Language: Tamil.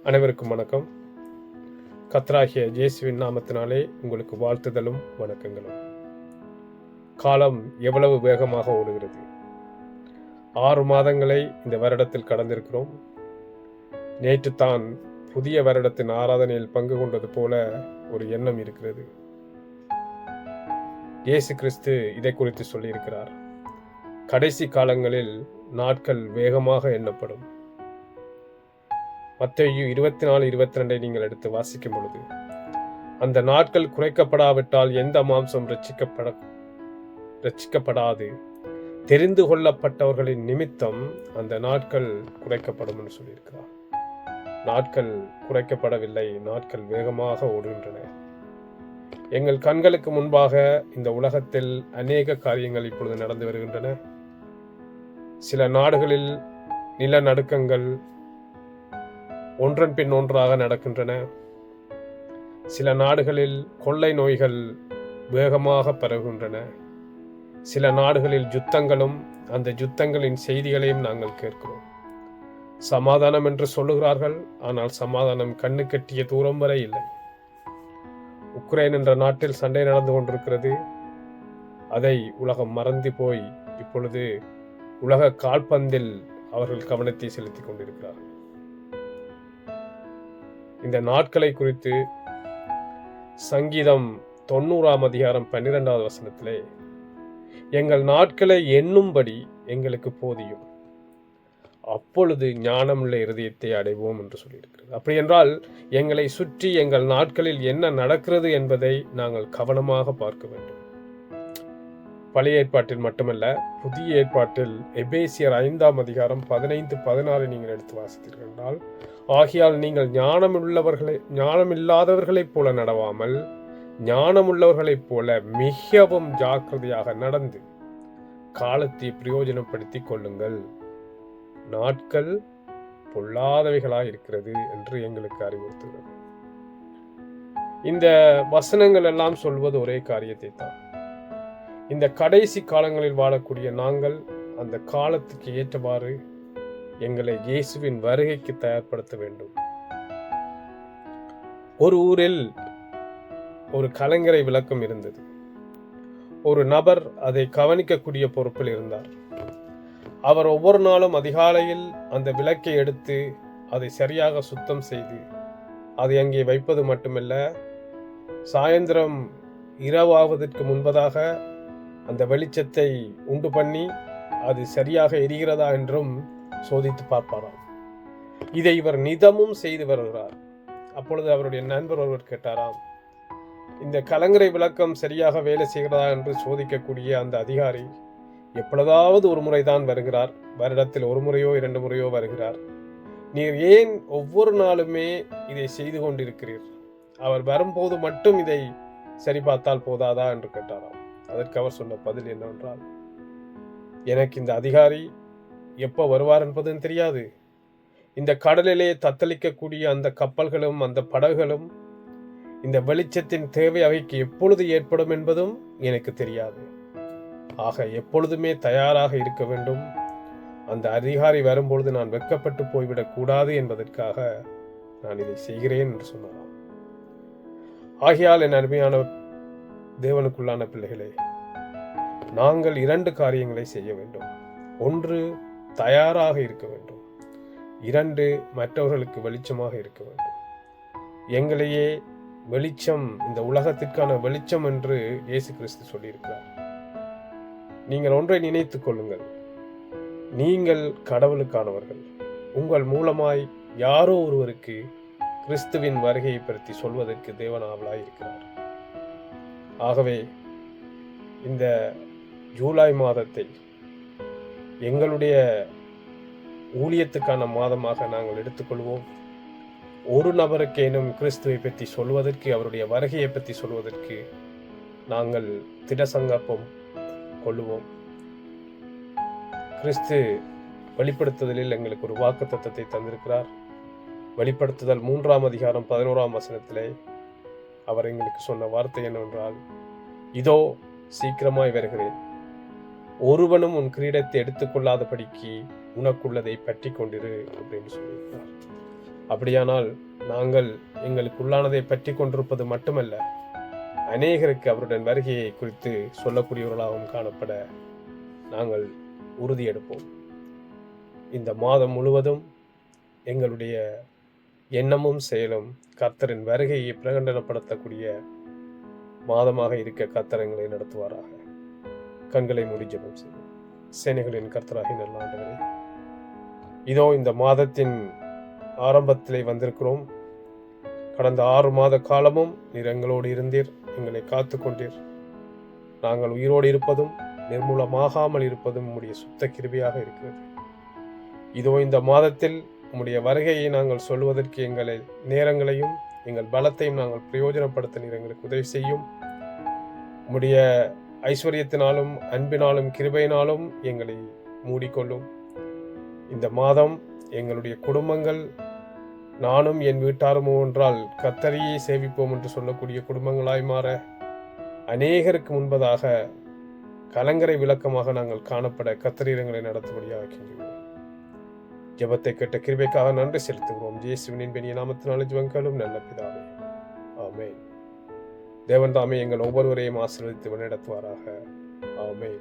அனைவருக்கும் வணக்கம். கர்த்தராகிய இயேசுவின் நாமத்தினாலே உங்களுக்கு வாழ்த்துதலும் வணக்கங்களும். காலம் எவ்வளவு வேகமாக ஓடுகிறது. 6 மாதங்களை இந்த வருடத்தில் கடந்திருக்கிறோம். நேற்று தான் புதிய வருடத்தின் ஆராதனையில் பங்கு கொண்டது போல ஒரு எண்ணம் இருக்கிறது. இயேசு கிறிஸ்து இதை குறித்து சொல்லியிருக்கிறார். கடைசி காலங்களில் நாட்கள் வேகமாக எண்ணப்படும். மத்தேயு 24:22 நீங்கள் எடுத்து வாசிக்கும் பொழுது, அந்த நாட்கள் குறைக்கப்படாவிட்டால் எந்த மாம்சம் ரட்சிக்கப்படாது, தெரிந்து கொள்ளப்பட்டவர்களின் நிமித்தம் அந்த நாட்கள் குறைக்கப்படும் என்று சொல்லியிருக்கிறார். நாட்கள் குறைக்கப்படவில்லை, நாட்கள் வேகமாக ஓடுகின்றன. எங்கள் கண்களுக்கு முன்பாக இந்த உலகத்தில் அநேக காரியங்கள் இப்பொழுது நடந்து வருகின்றன. சில நாடுகளில் நிலநடுக்கங்கள் ஒன்றன் பின் ஒன்றாக நடக்கின்றன. சில நாடுகளில் கொள்ளை நோய்கள் வேகமாக பரவுகின்றன. சில நாடுகளில் யுத்தங்களும் அந்த யுத்தங்களின் செய்திகளையும் நாங்கள் கேட்கிறோம். சமாதானம் என்று சொல்லுகிறார்கள், ஆனால் சமாதானம் கண்ணு கட்டிய தூரம் வரை இல்லை. உக்ரைன் என்ற நாட்டில் சண்டை நடந்து கொண்டிருக்கிறது. அதை உலகம் மறந்து போய் இப்பொழுது உலக கால்பந்தில் அவர்கள் கவனத்தை செலுத்திக் கொண்டிருக்கிறார்கள். இந்த நாட்களை குறித்து சங்கீதம் 90:12 எங்கள் நாட்களை எண்ணும்படி எங்களுக்கு போதியும், அப்பொழுது ஞானமுள்ள இருதயத்தை அடைவோம் என்று சொல்லியிருக்கிறது. அப்படி என்றால் எங்களை சுற்றி எங்கள் நாட்களில் என்ன நடக்கிறது என்பதை நாங்கள் கவனமாக பார்க்க வேண்டும். பழைய ஏற்பாட்டில் மட்டுமல்ல, புதிய ஏற்பாட்டில் எபேசியர் 5:15-16 நீங்கள் எடுத்து வாசித்தீர்கள் என்றால், ஆகையால் நீங்கள் ஞானமில்லாதவர்களைப் போல நடவாமல் ஞானமுள்ளவர்களைப் போல மிகவும் ஜாக்கிரதையாக நடந்து காலத்தை பிரயோஜனப்படுத்திக் கொள்ளுங்கள், நாட்கள் பொல்லாதவைகளாய் இருக்கிறது என்று எங்களுக்கு அறிவுறுத்துகிறது. இந்த வசனங்கள் எல்லாம் சொல்வது ஒரே காரியத்தை தான். இந்த கடைசி காலங்களில் வாழக்கூடிய நாங்கள் அந்த காலத்துக்கு ஏற்றவாறு எங்களை இயேசுவின் வருகைக்கு தயார்படுத்த வேண்டும். ஒரு ஊரில் ஒரு கலங்கரை விளக்கம் இருந்தது. ஒரு நபர் அதை கவனிக்கக்கூடிய பொறுப்பில் இருந்தார். அவர் ஒவ்வொரு நாளும் அதிகாலையில் அந்த விளக்கை எடுத்து அதை சரியாக சுத்தம் செய்து அதை அங்கே வைப்பது மட்டுமல்ல, சாயந்திரம் இரவாவதற்கு முன்பதாக அந்த வெளிச்சத்தை உண்டு பண்ணி அது சரியாக எரிகிறதா என்றும் சோதித்து பார்ப்பாராம். இதை இவர் நிதமும் செய்து வருகிறார். அப்பொழுது அவருடைய நண்பர் ஒருவர் கேட்டாராம், இந்த கலங்கரை விளக்கம் சரியாக வேலை செய்கிறதா என்று சோதிக்கக்கூடிய அந்த அதிகாரி எப்பொழுதாவது ஒரு முறைதான் வருகிறார், வருடத்தில் ஒரு முறையோ 2 முறையோ வருகிறார், நீர் ஏன் ஒவ்வொரு நாளுமே இதை செய்து கொண்டிருக்கிறீர்? அவர் வரும்போது மட்டும் இதை சரி பார்த்தால் போதாதா என்று கேட்டாராம். அதற்கு அவர் சொன்ன பதில் என்னவென்றால், எனக்கு இந்த அதிகாரி எப்போ வருவார் என்பதும் தெரியாது, இந்த கடலிலே தத்தளிக்கக்கூடிய அந்த கப்பல்களும் அந்த படகுகளும் இந்த வெளிச்சத்தின் தேவை அவைக்கு எப்பொழுது ஏற்படும் என்பதும் எனக்கு தெரியாது. ஆக எப்பொழுதுமே தயாராக இருக்க வேண்டும். அந்த அதிகாரி வரும்பொழுது நான் வெட்கப்பட்டு போய்விடக் கூடாது என்பதற்காக நான் இதை செய்கிறேன் என்று சொன்னாராம். ஆகையால் என் அருமையான தேவனுக்குள்ளான பிள்ளைகளே, நாங்கள் 2 காரியங்களை செய்ய வேண்டும். 1, தயாராக இருக்க வேண்டும். 2, மற்றவர்களுக்கு வெளிச்சமாக இருக்க வேண்டும். எங்களையே வெளிச்சம், இந்த உலகத்திற்கான வெளிச்சம் என்று இயேசு கிறிஸ்து சொல்லியிருக்கிறார். நீங்கள் ஒன்றை நினைத்துக் கொள்ளுங்கள், நீங்கள் கடவுளுக்கானவர்கள். உங்கள் மூலமாய் யாரோ ஒருவருக்கு கிறிஸ்துவின் வருகையை பற்றி சொல்வதற்கு தேவன் ஆவலாய் இருக்கிறார். ஆகவே இந்த ஜூலை மாதத்தை எங்களுடைய ஊழியத்துக்கான மாதமாக நாங்கள் எடுத்துக்கொள்வோம். ஒரு நபருக்கேனும் கிறிஸ்துவை பற்றி சொல்வதற்கு, அவருடைய வருகையை பற்றி சொல்வதற்கு நாங்கள் திடசங்கப்பம் கொள்ளுவோம். கிறிஸ்து வெளிப்படுத்துதலில் எங்களுக்கு ஒரு வாக்குத்தத்தத்தை தந்திருக்கிறார். வெளிப்படுத்துதல் 3:11 அவர் எங்களுக்கு சொன்ன வார்த்தை என்னவென்றால், இதோ சீக்கிரமாய் வருகிறேன், ஒருவனும் உன் கிரீடத்தை எடுத்துக்கொள்ளாதபடிக்கு உனக்குள்ளதை பற்றி கொண்டிரு அப்படின்னு சொல்லியிருக்கிறார். அப்படியானால் நாங்கள் எங்களுக்கு உள்ளானதை பற்றி கொண்டிருப்பது மட்டுமல்ல, அநேகருக்கு அவருடன் வருகையை குறித்து சொல்லக்கூடியவர்களாகவும் காணப்பட நாங்கள் உறுதியெடுப்போம். இந்த மாதம் முழுவதும் எங்களுடைய எண்ணமும் செயலும் கர்த்தரின் வருகையை பிரகடனப்படுத்தக்கூடிய மாதமாக இருக்க கர்த்தர் எங்களை நடத்துவாராக. கண்களை மூடி ஜெபம் செய்வோம். சேனைகளின் கர்த்தராகிய நல்ல ஆண்டவரே, இதோ இந்த மாதத்தின் ஆரம்பத்திலே வந்திருக்கிறோம். கடந்த 6 மாத காலமும் நீர் எங்களோடு இருந்தீர், எங்களை காத்து கொண்டீர். நாங்கள் உயிரோடு இருப்பதும் நிர்மூலமாகாமல் இருப்பதும் உம்முடைய சுத்த கிருபையாக இருக்கிறது. இதோ இந்த மாதத்தில் உம்முடைய வருகையை நாங்கள் சொல்வதற்கு எங்களை நேரங்களையும் எங்கள் பலத்தையும் நாங்கள் பிரயோஜனப்படுத்த நீர் எங்களுக்கு உதவி செய்யும். உம்முடைய ஐஸ்வர்யத்தினாலும் அன்பினாலும் கிருபையினாலும் எங்களை மூடிக்கொள்ளும். இந்த மாதம் எங்களுடைய குடும்பங்கள், நானும் என் வீட்டாரும் ஒன்றால் கர்த்தரையே சேவிப்போம் என்று சொல்லக்கூடிய குடும்பங்களாய் மாற, அநேகருக்கு முன்பதாக கலங்கரை விளக்கமாக நாங்கள் காணப்பட கர்த்தரீரங்களை நடத்தும்படியாக கெஞ்சுகிறோம். ஜெபத்தை கேட்ட கிருபைக்காக நன்றி செலுத்துகிறோம். இயேசுவின் இனிய நாமத்தினாலே ஜெபங்களும் நல்ல பிதாவே, ஆமென். தேவன் தாமே எங்கள் ஒவ்வொருவரையும் ஆசீர்வதித்து வழிநடத்துவாராக. ஆமென்.